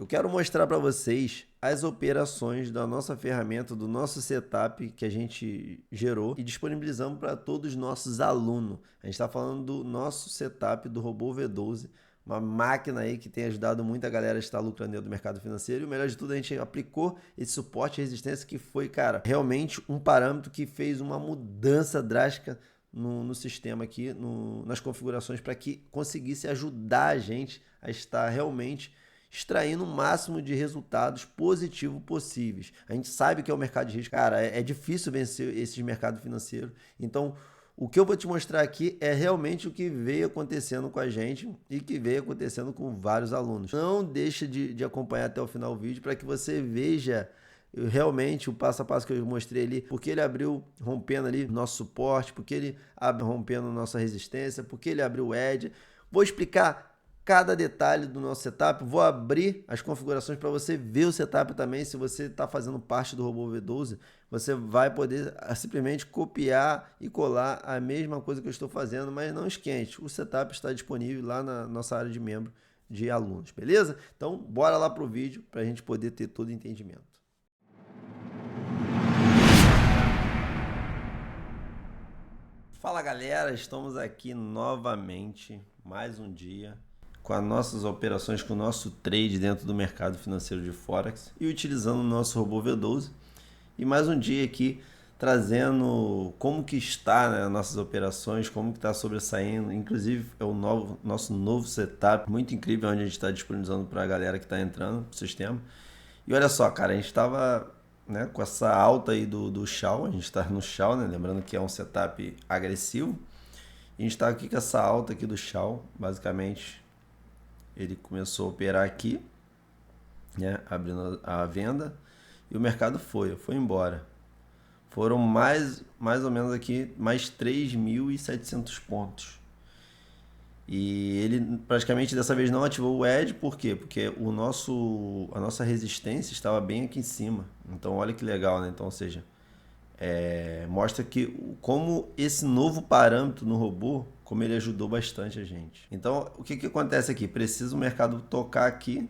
Eu quero mostrar para vocês as operações da nossa ferramenta, do nosso setup que a gente gerou e disponibilizamos para todos os nossos alunos. A gente está falando do nosso setup do robô V12, uma máquina aí que tem ajudado muita galera a estar lucrando dentro do mercado financeiro. E o melhor de tudo, a gente aplicou esse suporte e resistência que foi, cara, realmente um parâmetro que fez uma mudança drástica no sistema aqui, nas configurações, para que conseguisse ajudar a gente a estar realmente extraindo o máximo de resultados positivos possíveis. A gente sabe que é o mercado de risco. Cara, é difícil vencer esses mercados financeiros. Então, o que eu vou te mostrar aqui é realmente o que veio acontecendo com a gente e que veio acontecendo com vários alunos. Não deixa de acompanhar até o final do vídeo para que você veja realmente o passo a passo que eu mostrei ali, porque ele abriu rompendo ali nosso suporte, porque ele abre rompendo nossa resistência, porque ele abriu o edge. Vou explicar cada detalhe do nosso setup, vou abrir as configurações para você ver o setup também. Se você está fazendo parte do robô V12, você vai poder simplesmente copiar e colar a mesma coisa que eu estou fazendo, mas não esquente, o setup está disponível lá na nossa área de membro de alunos, beleza? Então, bora lá para o vídeo para a gente poder ter todo o entendimento. Fala galera, estamos aqui novamente, mais um dia, com as nossas operações, com o nosso trade dentro do mercado financeiro de Forex e utilizando o nosso robô V12. E mais um dia aqui trazendo como que está, né, as nossas operações, como que está sobressaindo. Inclusive é o nosso novo setup, muito incrível, onde a gente está disponibilizando para a galera que está entrando no sistema. E olha só, cara, a gente estava, né, com essa alta aí do Shao, a gente está no Shao, né, lembrando que é um setup agressivo. E a gente está aqui com essa alta aqui do Shao, basicamente ele começou a operar aqui, né, abrindo a venda, e o mercado foi embora. Foram mais ou menos aqui, mais 3.700 pontos. E ele praticamente dessa vez não ativou o edge, por quê? Porque a nossa resistência estava bem aqui em cima. Então olha que legal, né? Então, ou seja, mostra que como esse novo parâmetro no robô, como ele ajudou bastante a gente. Então, o que acontece aqui? Precisa o mercado tocar aqui,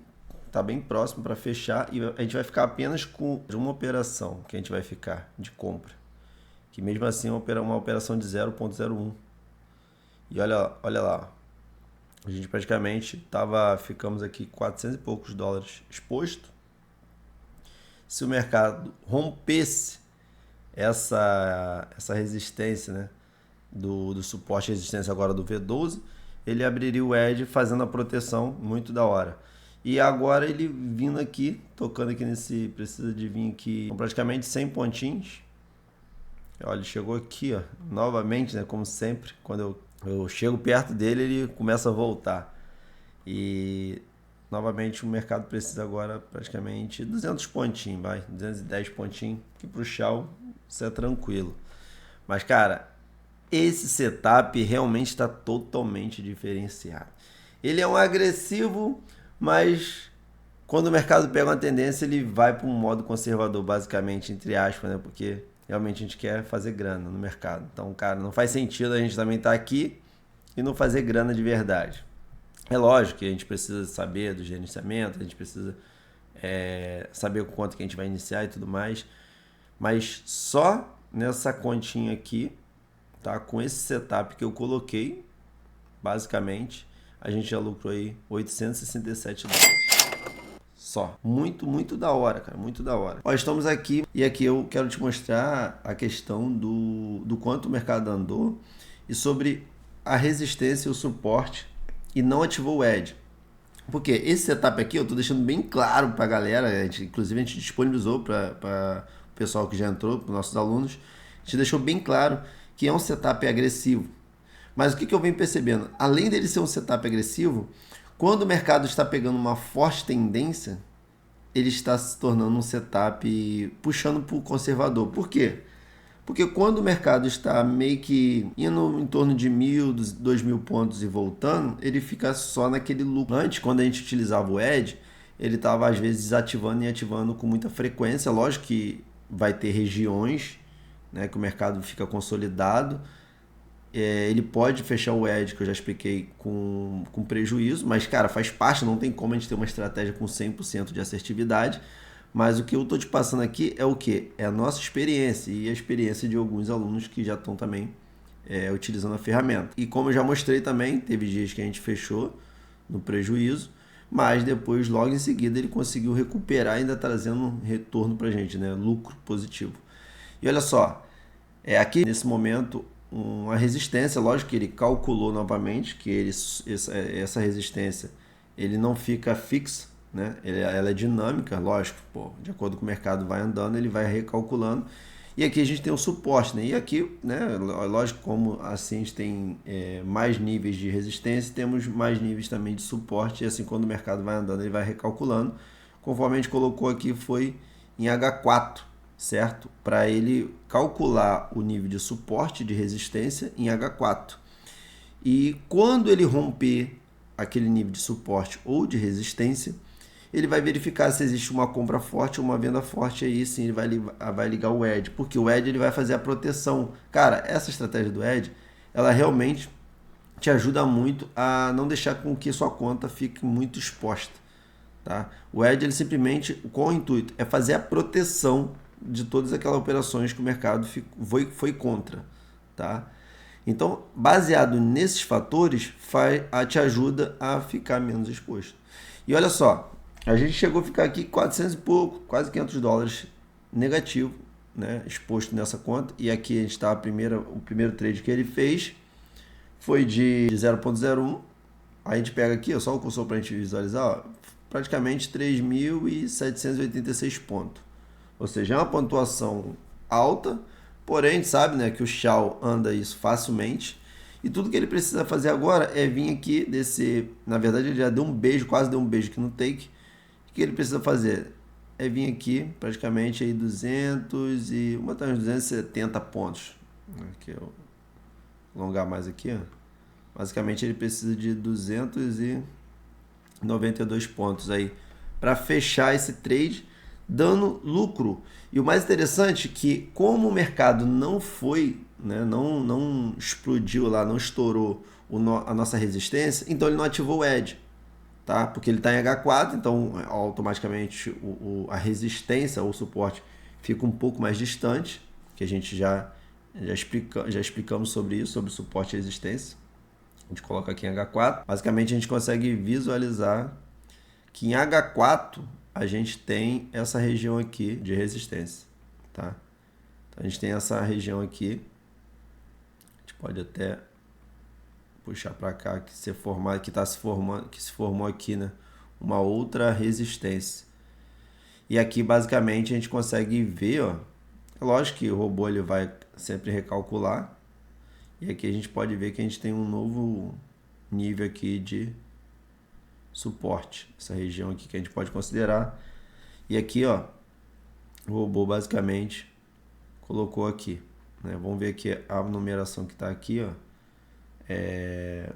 tá bem próximo para fechar, e a gente vai ficar apenas com uma operação que a gente vai ficar de compra, que mesmo assim é uma operação de 0,01. E olha lá, a gente praticamente ficamos aqui 400 e poucos dólares exposto. Se o mercado rompesse essa resistência, né, do suporte e resistência agora do V12, ele abriria o edge fazendo a proteção, muito da hora. E agora ele vindo aqui, tocando aqui nesse, precisa de vir aqui com praticamente 100 pontinhos. Olha, ele chegou aqui, ó, novamente, né, como sempre, quando eu chego perto dele, ele começa a voltar. E novamente o mercado precisa agora praticamente 200 pontinhos, 210 pontinhos, que pro Shao isso é tranquilo. Mas cara, esse setup realmente está totalmente diferenciado. Ele é um agressivo, mas quando o mercado pega uma tendência, ele vai para um modo conservador, basicamente, entre aspas, né? Porque realmente a gente quer fazer grana no mercado. Então, cara, não faz sentido a gente também estar aqui e não fazer grana de verdade. É lógico que a gente precisa saber do gerenciamento, a gente precisa saber o quanto que a gente vai iniciar e tudo mais. Mas só nessa continha aqui, tá? Com esse setup que eu coloquei, basicamente, a gente já lucrou aí 867 dólares. Só. Muito da hora, cara. Muito da hora. Ó, estamos aqui e aqui eu quero te mostrar a questão do quanto o mercado andou e sobre a resistência e o suporte e não ativou o edge. Porque esse setup aqui eu tô deixando bem claro pra galera, inclusive a gente disponibilizou para o pessoal que já entrou, para nossos alunos, a gente deixou bem claro que é um setup agressivo. Mas o que eu venho percebendo? Além dele ser um setup agressivo, quando o mercado está pegando uma forte tendência, ele está se tornando um setup puxando para o conservador. Por quê? Porque quando o mercado está meio que indo em torno de 1.000, 2.000 pontos e voltando, ele fica só naquele lucro. Antes, quando a gente utilizava o edge, ele estava às vezes desativando e ativando com muita frequência. Lógico que vai ter regiões, né, que o mercado fica consolidado ele pode fechar o edge, que eu já expliquei, com prejuízo, mas, cara, faz parte, não tem como a gente ter uma estratégia com 100% de assertividade. Mas o que eu estou te passando aqui é o quê? É a nossa experiência e a experiência de alguns alunos que já estão também utilizando a ferramenta. E como eu já mostrei também, teve dias que a gente fechou no prejuízo, mas depois, logo em seguida, ele conseguiu recuperar, ainda trazendo um retorno para a gente, né? Lucro positivo. E olha só, aqui nesse momento, uma resistência, lógico que ele calculou novamente que essa resistência ele não fica fixa, né? Ela é dinâmica, lógico, de acordo com o mercado vai andando, ele vai recalculando. E aqui a gente tem o suporte, né? E aqui, né, lógico, como assim a gente tem mais níveis de resistência, temos mais níveis também de suporte, e assim quando o mercado vai andando, ele vai recalculando. Conforme a gente colocou aqui, foi em H4, certo? Para ele calcular o nível de suporte de resistência em H4. E quando ele romper aquele nível de suporte ou de resistência, ele vai verificar se existe uma compra forte ou uma venda forte, aí sim ele vai ligar o edge, porque o edge ele vai fazer a proteção. Cara, essa estratégia do edge, ela realmente te ajuda muito a não deixar com que sua conta fique muito exposta, tá? O edge, ele simplesmente, com o intuito, é fazer a proteção de todas aquelas operações que o mercado foi contra, tá? Então, baseado nesses fatores, te ajuda a ficar menos exposto. E olha só, a gente chegou a ficar aqui 400 e pouco, quase 500 dólares negativo, né, exposto nessa conta. E aqui a gente está, o primeiro trade que ele fez foi de 0.01. Aí a gente pega aqui, só o cursor para a gente visualizar, ó, praticamente 3.786 pontos. Ou seja, é uma pontuação alta, porém a gente sabe, né, que o Shao anda isso facilmente. E tudo que ele precisa fazer agora é vir aqui, descer. Na verdade, ele já deu um beijo, quase deu um beijo aqui no take. O que ele precisa fazer? É vir aqui, praticamente aí 270 pontos. Aqui eu vou alongar mais aqui, ó. Basicamente ele precisa de 292 pontos aí para fechar esse trade, dando lucro. E o mais interessante é que, como o mercado não foi, né, não explodiu lá, não estourou a nossa resistência, então ele não ativou o edge, tá? Porque ele está em H4, então automaticamente a resistência ou o suporte fica um pouco mais distante, que a gente já explicamos sobre isso, sobre suporte e resistência. A gente coloca aqui em H4. Basicamente a gente consegue visualizar que em H4 a gente tem essa região aqui de resistência, tá? Então a gente tem essa região aqui. A gente pode até puxar para cá que se formou aqui, né? Uma outra resistência. E aqui basicamente a gente consegue ver, ó. É lógico que o robô ele vai sempre recalcular. E aqui a gente pode ver que a gente tem um novo nível aqui de suporte, essa região aqui que a gente pode considerar. E aqui, ó, o robô basicamente colocou aqui, né? Vamos ver aqui a numeração que está aqui, ó,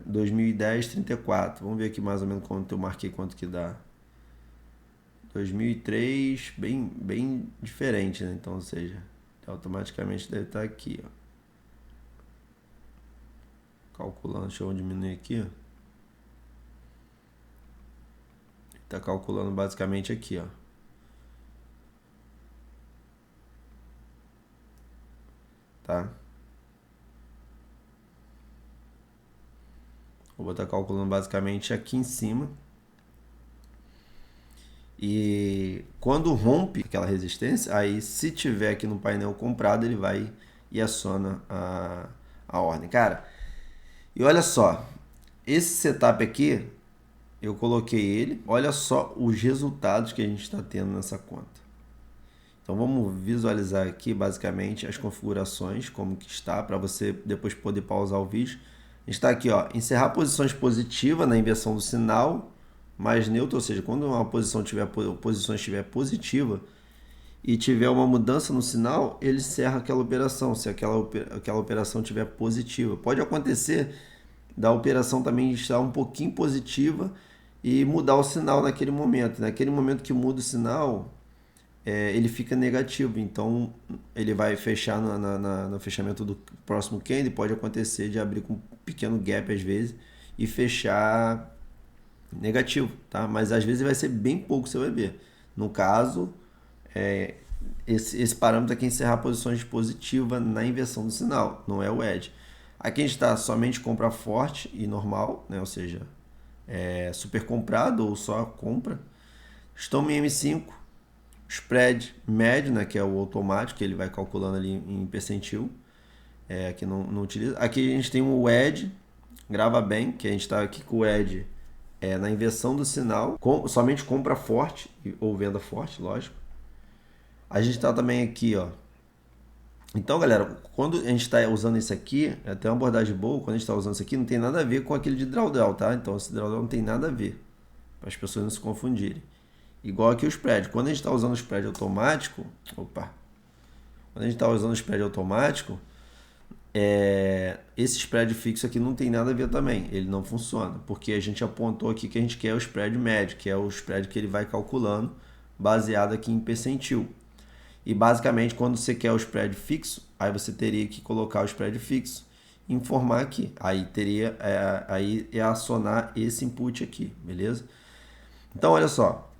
2010 34. Vamos ver aqui mais ou menos quanto eu marquei, quanto que dá. 2003, bem diferente, né? Então, ou seja, automaticamente deve estar aqui, ó. Calculando, deixa eu diminuir aqui, ó. Está calculando basicamente aqui, ó. Tá? Vou estar calculando basicamente aqui em cima. E quando rompe aquela resistência, aí se tiver aqui no painel comprado, ele vai e aciona a ordem. Cara, e olha só, esse setup aqui, eu coloquei ele, olha só os resultados que a gente está tendo nessa conta. Então vamos visualizar aqui basicamente as configurações, como que está, para você depois poder pausar o vídeo. A gente está aqui, ó, encerrar posições positivas na inversão do sinal, mais neutro, ou seja, quando uma posição estiver positiva e tiver uma mudança no sinal, ele encerra aquela operação, se aquela operação estiver positiva. Pode acontecer da operação também estar um pouquinho positiva e mudar o sinal naquele momento. Naquele momento que muda o sinal, ele fica negativo. Então ele vai fechar no fechamento do próximo candle. Pode acontecer de abrir com um pequeno gap às vezes e fechar negativo, tá? Mas às vezes vai ser bem pouco, você vai ver. No caso, esse parâmetro aqui é encerrar posições positivas na inversão do sinal, não é o edge. Aqui a gente está somente compra forte e normal, né? Ou seja, super comprado ou só compra. Estamos em M5, spread médio, né? Que é o automático, que ele vai calculando ali em percentil. Aqui não utiliza. Aqui a gente tem o edge, grava bem, que a gente está aqui com o edge na inversão do sinal, somente compra forte ou venda forte, lógico. A gente está também aqui, ó. Então, galera, quando a gente está usando isso aqui, é até uma abordagem boa, quando a gente está usando isso aqui, não tem nada a ver com aquele de drawdown, tá? Então, esse drawdown não tem nada a ver, para as pessoas não se confundirem. Igual aqui o spread. Quando a gente está usando o spread automático, quando a gente está usando o spread automático, esse spread fixo aqui não tem nada a ver também, ele não funciona, porque a gente apontou aqui que a gente quer o spread médio, que é o spread que ele vai calculando, baseado aqui em percentil. E basicamente, quando você quer o spread fixo, aí você teria que colocar o spread fixo, informar aqui. Aí teria aí acionar esse input aqui, beleza? Então, olha só.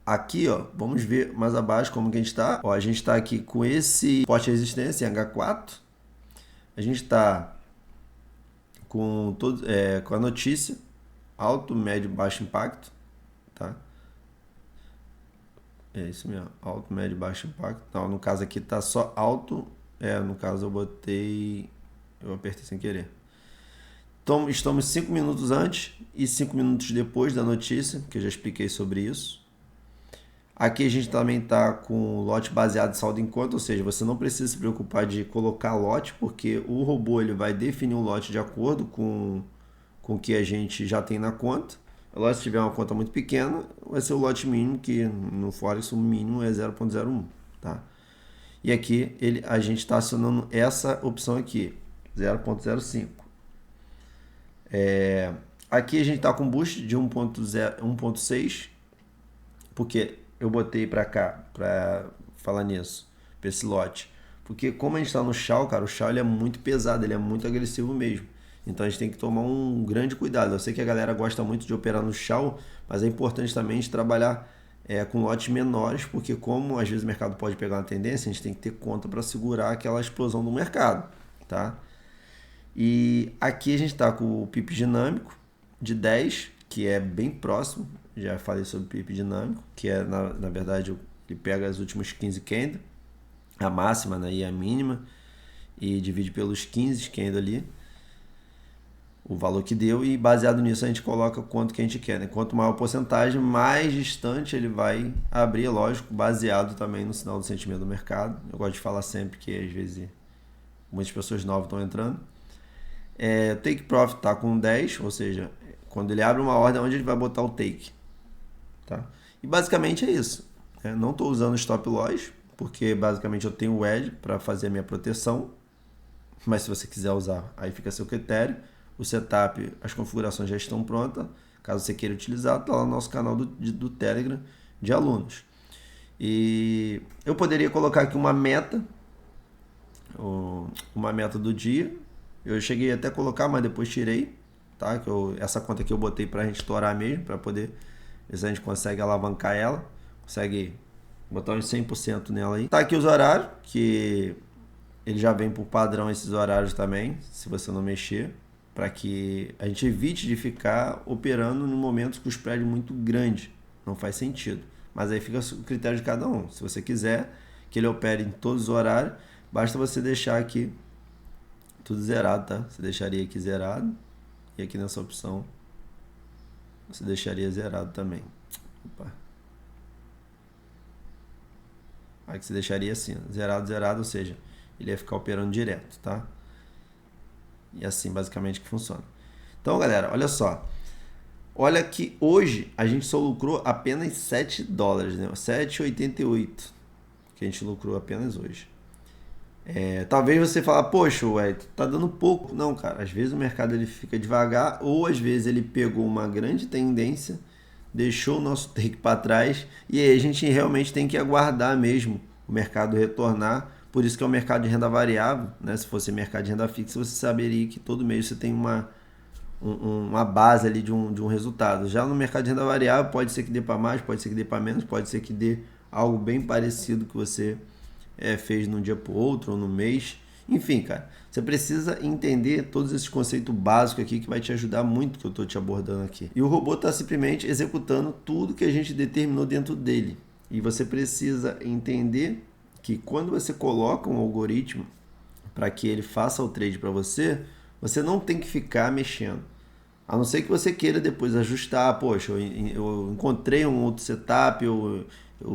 Aqui, ó, vamos ver mais abaixo como que a gente está. A gente está aqui com esse suporte de resistência em H4. A gente está com a notícia alto, médio, baixo impacto, tá? É isso mesmo, alto, médio, baixo impacto. Não, no caso aqui tá só alto. No caso eu apertei sem querer. Então, estamos 5 minutos antes e 5 minutos depois da notícia, que eu já expliquei sobre isso. Aqui a gente também está com lote baseado em saldo em conta, ou seja, você não precisa se preocupar de colocar lote, porque o robô ele vai definir um lote de acordo com o que a gente já tem na conta. Lógico, se tiver uma conta muito pequena, vai ser o lote mínimo, que no Forex o mínimo é 0.01, tá? E aqui a gente está acionando essa opção aqui, 0.05. Aqui a gente está com boost de 1.6, porque eu botei para cá, para falar nisso, para esse lote. Porque como a gente está no Shao, cara, o Shao ele é muito pesado, ele é muito agressivo mesmo. Então a gente tem que tomar um grande cuidado. Eu sei que a galera gosta muito de operar no Shao, mas é importante também a gente trabalhar com lotes menores, porque como às vezes o mercado pode pegar uma tendência, a gente tem que ter conta para segurar aquela explosão do mercado, tá? E aqui a gente está com o PIP dinâmico de 10, que é bem próximo. Já falei sobre o PIP dinâmico, que é na verdade ele pega as últimas 15 candles, a máxima, né, e a mínima, e divide pelos 15 candles ali, o valor que deu, e baseado nisso a gente coloca quanto que a gente quer, né? Quanto maior a porcentagem, mais distante ele vai abrir, lógico, baseado também no sinal do sentimento do mercado. Eu gosto de falar sempre que às vezes muitas pessoas novas estão entrando. O take profit está com 10, ou seja, quando ele abre uma ordem, onde ele vai botar o take, tá? E basicamente é isso. Não estou usando stop loss, porque basicamente eu tenho o edge para fazer a minha proteção, mas se você quiser usar, aí fica a seu critério. O setup, as configurações já estão prontas. Caso você queira utilizar, está lá no nosso canal do Telegram de alunos. E eu poderia colocar aqui uma meta do dia. Eu cheguei até a colocar, mas depois tirei, tá? Essa conta que eu botei para a gente estourar mesmo, para poder ver se a gente consegue alavancar ela, consegue botar uns 100% nela aí. Tá aqui os horários, que ele já vem por padrão esses horários também, se você não mexer, para que a gente evite de ficar operando no momento com o spread muito grande. Não faz sentido. Mas aí fica o critério de cada um. Se você quiser que ele opere em todos os horários, basta você deixar aqui tudo zerado, tá? Você deixaria aqui zerado. E aqui nessa opção você deixaria zerado também. Opa. Aqui você deixaria assim, zerado, ou seja, ele ia ficar operando direto, tá? E assim basicamente que funciona. Então, galera, olha só. Olha que hoje a gente só lucrou apenas $7, né? 7,88 que a gente lucrou apenas hoje. Talvez você fale, poxa, ué, tá dando pouco. Não, cara, às vezes o mercado ele fica devagar, ou às vezes ele pegou uma grande tendência, deixou o nosso take para trás e aí a gente realmente tem que aguardar mesmo o mercado retornar. Por isso que é o mercado de renda variável, né? Se fosse mercado de renda fixa, você saberia que todo mês você tem uma base ali de um resultado. Já no mercado de renda variável, pode ser que dê para mais, pode ser que dê para menos, pode ser que dê algo bem parecido que você fez de um dia para o outro ou no mês. Enfim, cara, você precisa entender todos esses conceitos básicos aqui que vai te ajudar muito que eu estou te abordando aqui. E o robô está simplesmente executando tudo que a gente determinou dentro dele. E você precisa entender que quando você coloca um algoritmo para que ele faça o trade para você, você não tem que ficar mexendo. A não ser que você queira depois ajustar, poxa, eu encontrei um outro setup, eu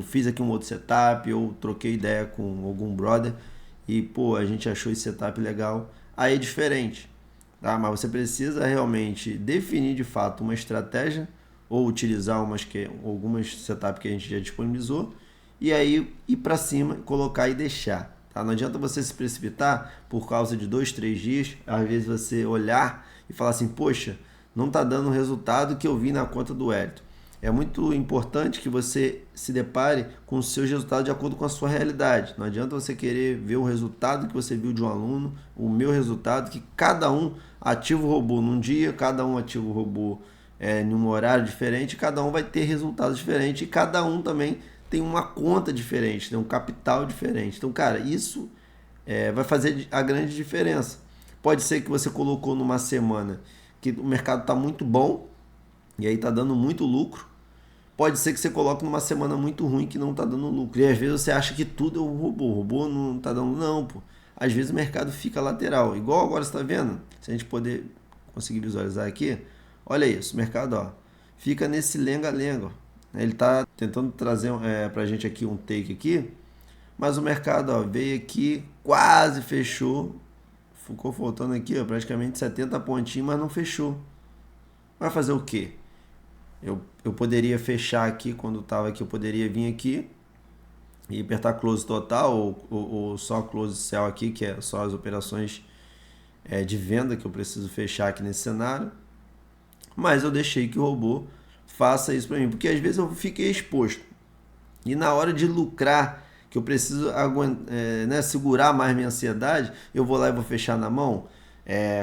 fiz aqui um outro setup, eu troquei ideia com algum brother e, pô, a gente achou esse setup legal. Aí é diferente, tá? Mas você precisa realmente definir de fato uma estratégia ou utilizar algumas setups que a gente já disponibilizou e aí ir para cima, colocar e deixar. Tá? Não adianta você se precipitar por causa de 2, 3 dias, às vezes você olhar e falar assim, poxa, não está dando o resultado que eu vi na conta do Wellington. É muito importante que você se depare com os seus resultados de acordo com a sua realidade. Não adianta você querer ver o resultado que você viu de um aluno, o meu resultado, que cada um ativa o robô num dia, cada um ativa o robô em um horário diferente, cada um vai ter resultados diferentes e cada um também tem uma conta diferente, tem um capital diferente. Então, cara, isso vai fazer a grande diferença. Pode ser que você colocou numa semana que o mercado está muito bom e aí está dando muito lucro. Pode ser que você coloque numa semana muito ruim que não está dando lucro. E às vezes você acha que tudo é um robô. O robô não está dando, não, pô. Às vezes o mercado fica lateral. Igual agora você está vendo. Se a gente poder conseguir visualizar aqui, olha isso, o mercado ó, fica nesse lenga-lenga. Ele está tentando trazer para a gente aqui um take aqui, mas o mercado ó, veio aqui, quase fechou. Ficou faltando aqui ó, praticamente 70 pontinhos, mas não fechou. Vai fazer o quê? Eu poderia fechar aqui, quando estava aqui, eu poderia vir aqui e apertar close total ou só close sell aqui, que é só as operações de venda que eu preciso fechar aqui nesse cenário. Mas eu deixei que o robô faça isso para mim, porque às vezes eu fiquei exposto. E na hora de lucrar, que eu preciso segurar mais minha ansiedade, eu vou lá e vou fechar na mão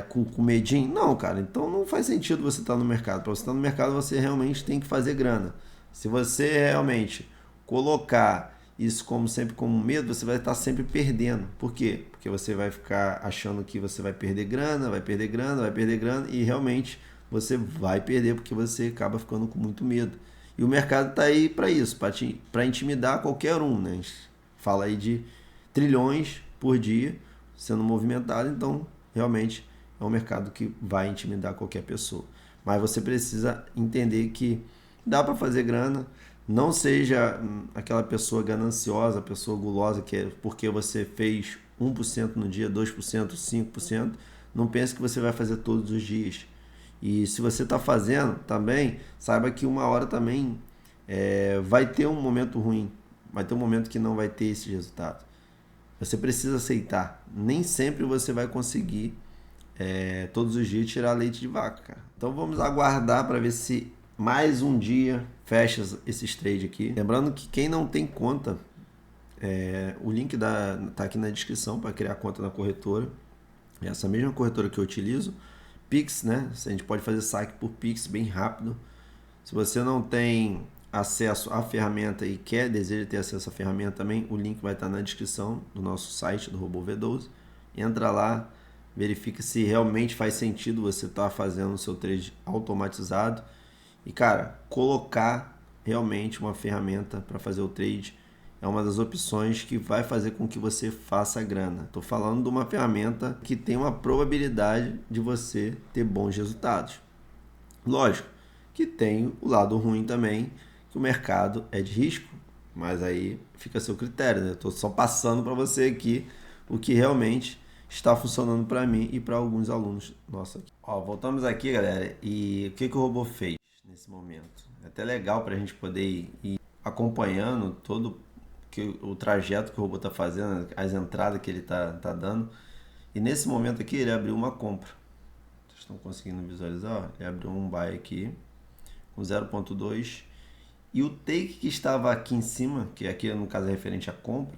com medinho? Não, cara. Então não faz sentido você estar no mercado. Para você estar no mercado, você realmente tem que fazer grana. Se você realmente colocar isso como sempre como medo, você vai estar sempre perdendo. Por quê? Porque você vai ficar achando que você vai perder grana, vai perder grana, vai perder grana e realmente você vai perder porque você acaba ficando com muito medo. E o mercado está aí para isso, para intimidar qualquer um, né? A gente fala aí de trilhões por dia sendo movimentado, então realmente é um mercado que vai intimidar qualquer pessoa. Mas você precisa entender que dá para fazer grana, não seja aquela pessoa gananciosa, pessoa gulosa que é porque você fez 1% no dia, 2%, 5%, não pense que você vai fazer todos os dias. E se você está fazendo também, saiba que uma hora também vai ter um momento ruim, vai ter um momento que não vai ter esse resultado. Você precisa aceitar. Nem sempre você vai conseguir todos os dias tirar leite de vaca, cara. Então vamos aguardar para ver se mais um dia fecha esses trades aqui. Lembrando que quem não tem conta, o link tá aqui na descrição para criar conta na corretora. Essa mesma corretora que eu utilizo. Pix, né? A gente pode fazer saque por Pix bem rápido. Se você não tem acesso à ferramenta e deseja ter acesso à ferramenta também, o link vai estar na descrição do nosso site do Robô V12. Entra lá, verifica se realmente faz sentido você estar fazendo o seu trade automatizado e, cara, colocar realmente uma ferramenta para fazer o trade é uma das opções que vai fazer com que você faça grana. Estou falando de uma ferramenta que tem uma probabilidade de você ter bons resultados. Lógico que tem o lado ruim também, que o mercado é de risco, mas aí fica a seu critério, né? Estou só passando para você aqui o que realmente está funcionando para mim e para alguns alunos nossos aqui. Ó, voltamos aqui, galera, e o que o robô fez nesse momento? É até legal para a gente poder ir acompanhando todo o trajeto que o robô está fazendo, as entradas que ele está dando. E nesse momento aqui ele abriu uma compra. Vocês estão conseguindo visualizar? Ele abriu um buy aqui com 0.2 E o take que estava aqui em cima, que aqui no caso é referente à compra,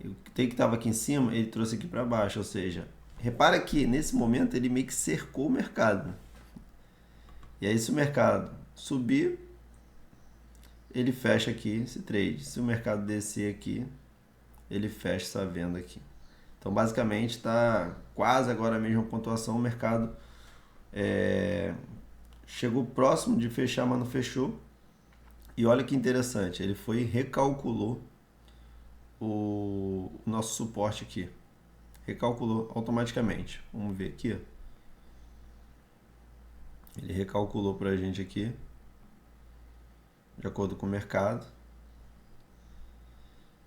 o take que estava aqui em cima, ele trouxe aqui para baixo, ou seja, repara que nesse momento ele meio que cercou o mercado. E aí se o mercado subir, ele fecha aqui esse trade. Se o mercado descer aqui, ele fecha essa venda aqui. Então basicamente está quase agora a mesma pontuação, o mercado chegou próximo de fechar, mas não fechou. E olha que interessante, ele foi e recalculou o nosso suporte aqui. Recalculou automaticamente. Vamos ver aqui. Ele recalculou para a gente aqui, de acordo com o mercado.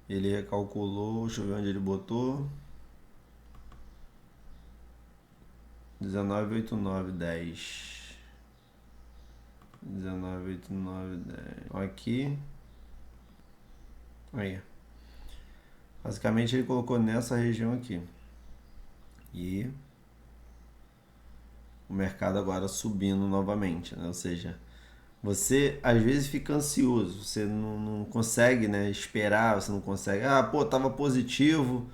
Ele recalculou, deixa eu ver onde ele botou. 19,8910. 19,8910. Aqui. Aí. Basicamente ele colocou nessa região aqui. E o mercado agora subindo novamente, né? Ou seja, você às vezes fica ansioso, você não consegue, né, esperar, você não consegue, tava positivo,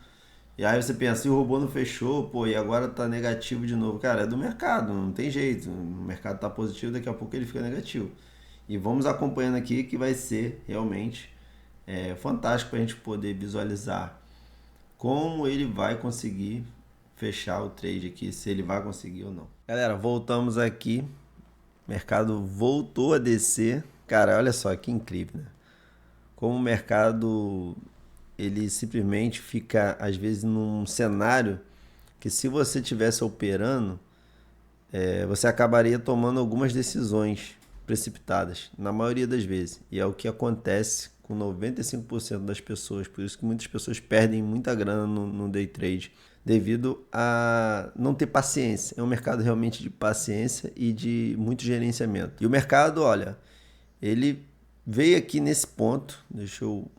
e aí você pensa, e o robô não fechou, e agora tá negativo de novo. Cara, é do mercado, não tem jeito, o mercado tá positivo, daqui a pouco ele fica negativo. E vamos acompanhando aqui que vai ser realmente fantástico para a gente poder visualizar como ele vai conseguir fechar o trade aqui, se ele vai conseguir ou não. Galera, voltamos aqui. O mercado voltou a descer. Cara, olha só que incrível, né? Como o mercado ele simplesmente fica às vezes num cenário que se você tivesse operando, você acabaria tomando algumas decisões precipitadas, na maioria das vezes. E é o que acontece com 95% das pessoas. Por isso que muitas pessoas perdem muita grana no day trade, devido a não ter paciência. É um mercado realmente de paciência e de muito gerenciamento. E o mercado, olha, ele veio aqui nesse ponto, deixa eu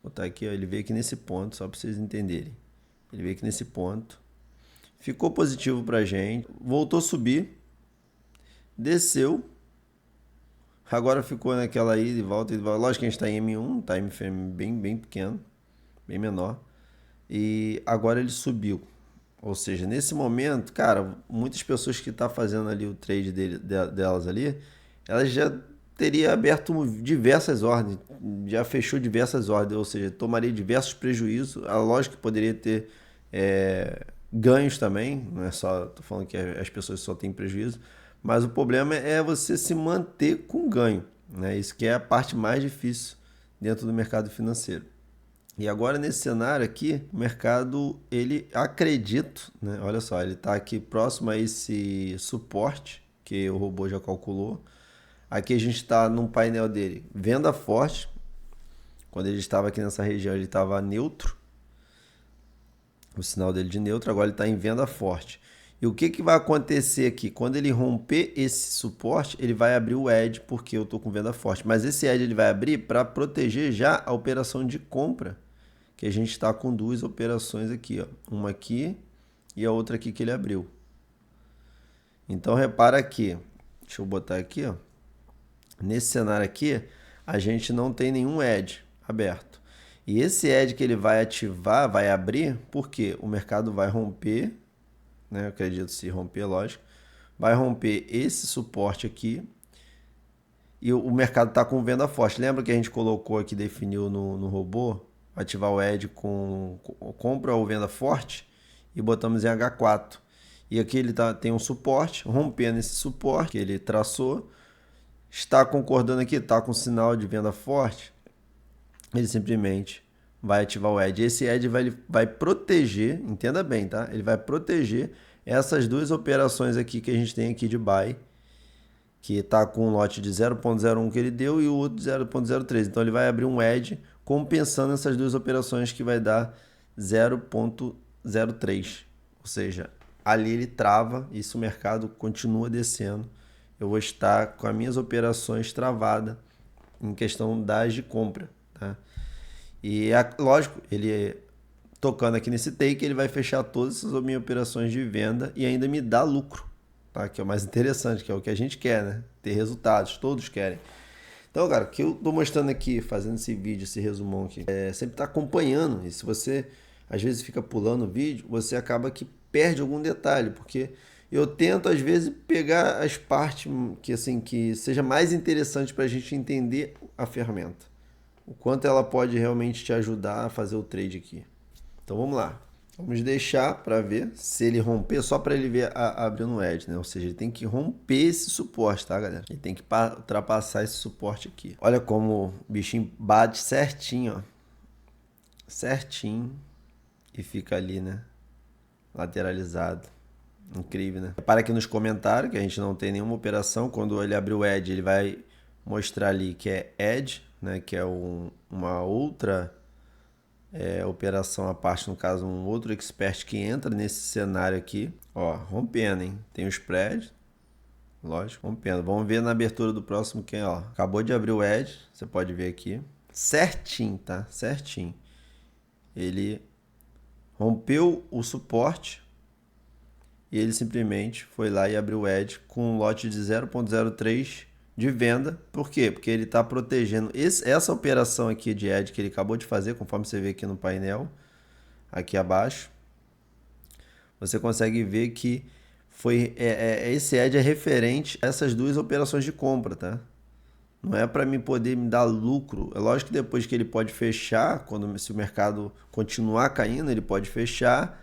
botar aqui, ó, ele veio aqui nesse ponto, só para vocês entenderem. Ele veio aqui nesse ponto, ficou positivo pra gente, voltou a subir, desceu, agora ficou naquela ida e volta. Lógico que a gente está em M1, time frame bem pequeno, bem menor. E agora ele subiu. Ou seja, nesse momento, cara, muitas pessoas que estão fazendo ali o trade delas ali, elas já teria aberto diversas ordens, já fechou diversas ordens, ou seja, tomaria diversos prejuízos. A lógica que poderia ter ganhos também, não é só, tô falando que as pessoas só têm prejuízo, mas o problema é você se manter com ganho, né? Isso que é a parte mais difícil dentro do mercado financeiro. E agora nesse cenário aqui, o mercado, ele acredito, né? Olha só, ele está aqui próximo a esse suporte que o robô já calculou. Aqui a gente está num painel dele, venda forte. Quando ele estava aqui nessa região, ele estava neutro. O sinal dele de neutro, agora ele está em venda forte. E o que vai acontecer aqui? Quando ele romper esse suporte, ele vai abrir o edge, porque eu estou com venda forte. Mas esse edge ele vai abrir para proteger já a operação de compra, que a gente está com duas operações aqui, ó. Uma aqui e a outra aqui que ele abriu. Então repara aqui, deixa eu botar aqui, ó. Nesse cenário aqui, a gente não tem nenhum edge aberto. E esse edge que ele vai ativar, vai abrir, porque o mercado vai romper, né? Eu acredito se romper, lógico. Vai romper esse suporte aqui. E o mercado está com venda forte. Lembra que a gente colocou aqui, definiu no robô, ativar o edge com compra ou venda forte? E botamos em H4. E aqui ele tem um suporte, rompendo esse suporte que ele traçou. Está concordando aqui, está com sinal de venda forte. Ele simplesmente vai ativar o edge. Esse edge vai proteger, entenda bem, tá? Ele vai proteger essas duas operações aqui que a gente tem aqui de buy, que está com um lote de 0.01 que ele deu e o outro de 0.03. Então ele vai abrir um edge compensando essas duas operações que vai dar 0.03. Ou seja, ali ele trava e se o mercado continua descendo, eu vou estar com as minhas operações travadas em questão das de compra, tá? E lógico, ele tocando aqui nesse take, ele vai fechar todas essas minhas operações de venda e ainda me dá lucro, tá? Que é o mais interessante, que é o que a gente quer, né? Ter resultados, todos querem. Então, cara, o que eu tô mostrando aqui, fazendo esse vídeo, esse resumão aqui, sempre tá acompanhando. E se você às vezes fica pulando o vídeo, você acaba que perde algum detalhe, porque eu tento às vezes pegar as partes que assim que seja mais interessante para a gente entender a ferramenta, o quanto ela pode realmente te ajudar a fazer o trade aqui. Então vamos lá. Vamos deixar para ver se ele romper, só para ele ver abrindo o edge, né? Ou seja, ele tem que romper esse suporte, tá, galera? Ele tem que ultrapassar esse suporte aqui. Olha como o bichinho bate certinho, ó. Certinho. E fica ali, né? Lateralizado. Incrível, né? Repara aqui nos comentários que a gente não tem nenhuma operação. Quando ele abrir o edge, ele vai mostrar ali que é edge, né? Que é uma outra... operação à parte, no caso, um outro expert que entra nesse cenário aqui. Ó, rompendo, hein? Tem o spread, lógico, rompendo. Vamos ver na abertura do próximo quem, ó. Acabou de abrir o edge, você pode ver aqui. Certinho, tá? Certinho. Ele rompeu o suporte e ele simplesmente foi lá e abriu o edge com um lote de 0.03 de venda. Por quê? Porque ele está protegendo essa operação aqui de edge que ele acabou de fazer, conforme você vê aqui no painel, aqui abaixo. Você consegue ver que esse edge é referente a essas duas operações de compra, tá? Não é para mim poder me dar lucro. É lógico que depois que ele pode fechar, se o mercado continuar caindo, ele pode fechar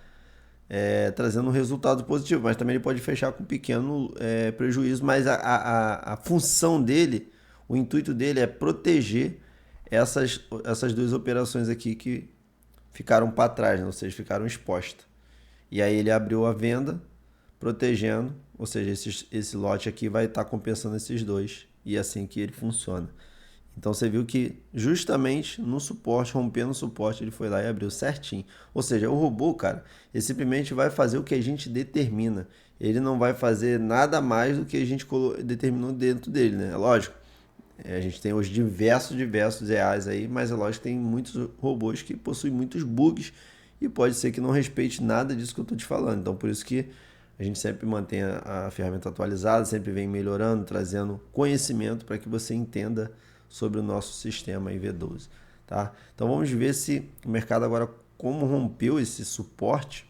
trazendo um resultado positivo, mas também ele pode fechar com um pequeno prejuízo, mas a função dele, o intuito dele é proteger essas duas operações aqui que ficaram para trás, né? Ou seja, ficaram expostas. E aí ele abriu a venda, protegendo, ou seja, esse lote aqui vai estar compensando esses dois, e é assim que ele funciona. Então você viu que justamente no suporte, rompendo o suporte, ele foi lá e abriu certinho. Ou seja, o robô, cara, ele simplesmente vai fazer o que a gente determina. Ele não vai fazer nada mais do que a gente determinou dentro dele, né? Lógico, a gente tem os diversos reais aí, mas é lógico que tem muitos robôs que possuem muitos bugs e pode ser que não respeite nada disso que eu estou te falando. Então por isso que a gente sempre mantém a ferramenta atualizada, sempre vem melhorando, trazendo conhecimento para que você entenda sobre o nosso sistema IV12, tá? Então vamos ver se o mercado agora, como rompeu esse suporte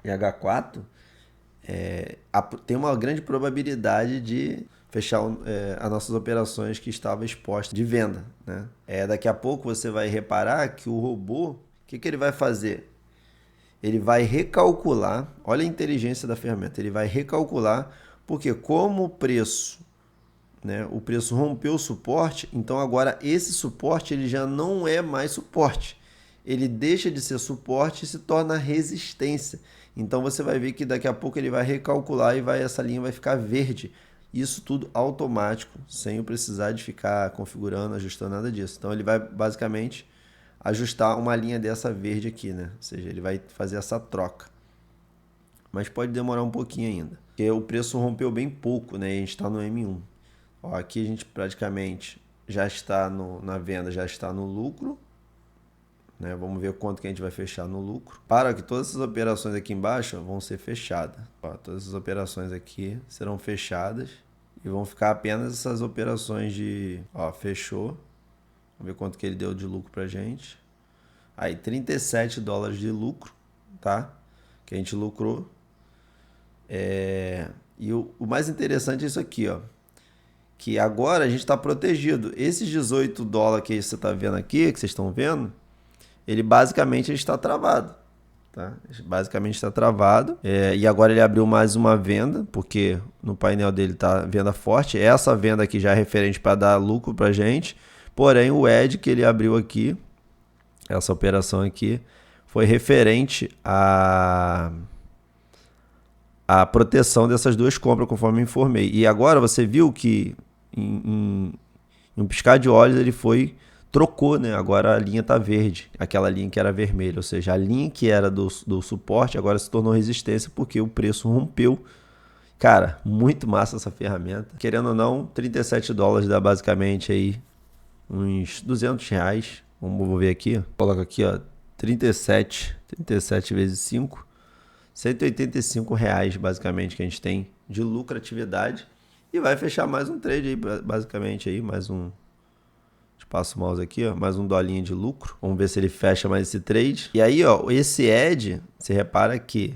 H4, tem uma grande probabilidade de fechar as nossas operações que estavam expostas de venda, né? Daqui a pouco você vai reparar que o robô, o que ele vai fazer? Ele vai recalcular, olha a inteligência da ferramenta, ele vai recalcular, porque como o preço rompeu o suporte, então agora esse suporte ele já não é mais suporte. Ele deixa de ser suporte e se torna resistência. Então você vai ver que daqui a pouco ele vai recalcular e essa linha vai ficar verde. Isso tudo automático, sem eu precisar de ficar configurando, ajustando nada disso. Então ele vai basicamente ajustar uma linha dessa verde aqui, né? Ou seja, ele vai fazer essa troca. Mas pode demorar um pouquinho ainda. Porque o preço rompeu bem pouco, né? E a gente está no M1. Ó, aqui a gente praticamente já está na venda, já está no lucro, né? Vamos ver quanto que a gente vai fechar no lucro. Para que todas essas operações aqui embaixo vão ser fechadas. Ó, todas essas operações aqui serão fechadas e vão ficar apenas essas operações de... Ó, fechou. Vamos ver quanto que ele deu de lucro pra gente. Aí, $37 de lucro, tá? Que a gente lucrou. E o mais interessante é isso aqui, ó. Que agora a gente está protegido. Esses $18 que você está vendo aqui, que vocês estão vendo, ele basicamente está travado. Tá? Basicamente está travado. E agora ele abriu mais uma venda, porque no painel dele está venda forte. Essa venda aqui já é referente para dar lucro para a gente. Porém, o edge que ele abriu aqui, essa operação aqui, foi referente a proteção dessas duas compras, conforme eu informei. E agora você viu que em um piscar de olhos ele trocou, né? Agora a linha está verde, aquela linha que era vermelha, ou seja, a linha que era do suporte agora se tornou resistência porque o preço rompeu. Cara, muito massa essa ferramenta. Querendo ou não, $37 dá basicamente aí uns R$200. Vamos ver aqui. Coloca aqui, ó, 37 vezes 5. R$185 basicamente que a gente tem de lucratividade. E vai fechar mais um trade aí, basicamente aí, mais um Passa o mouse aqui, ó, mais um dolinho de lucro. Vamos ver se ele fecha mais esse trade. E aí, ó, esse ED, você repara que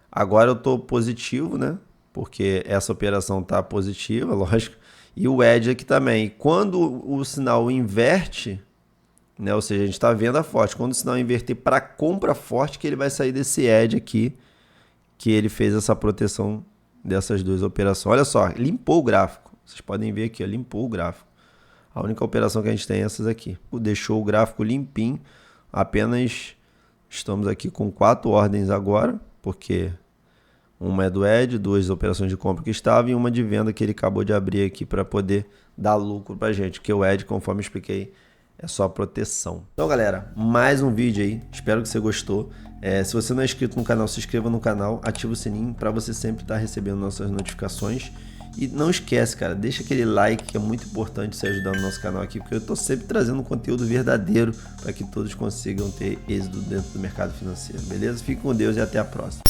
agora eu tô positivo, né? Porque essa operação tá positiva, lógico. E o ED aqui também. Quando o sinal inverte, né? Ou seja, a gente tá vendo a forte. Quando o sinal inverter para compra forte, que ele vai sair desse ED aqui, que ele fez essa proteção dessas duas operações. Olha só, limpou o gráfico. Vocês podem ver aqui, ó, limpou o gráfico. A única operação que a gente tem é essas aqui. Deixou o gráfico limpinho. Apenas estamos aqui com 4 ordens agora, porque uma é do ED, 2 operações de compra que estava e uma de venda que ele acabou de abrir aqui para poder dar lucro para a gente. Porque o ED, conforme eu expliquei, é só proteção. Então, galera, mais um vídeo aí. Espero que você gostou. Se você não é inscrito no canal, se inscreva no canal, ativa o sininho para você sempre estar recebendo nossas notificações. E não esquece, cara, deixa aquele like que é muito importante você ajudar no nosso canal aqui, porque eu tô sempre trazendo um conteúdo verdadeiro para que todos consigam ter êxito dentro do mercado financeiro, beleza? Fique com Deus e até a próxima.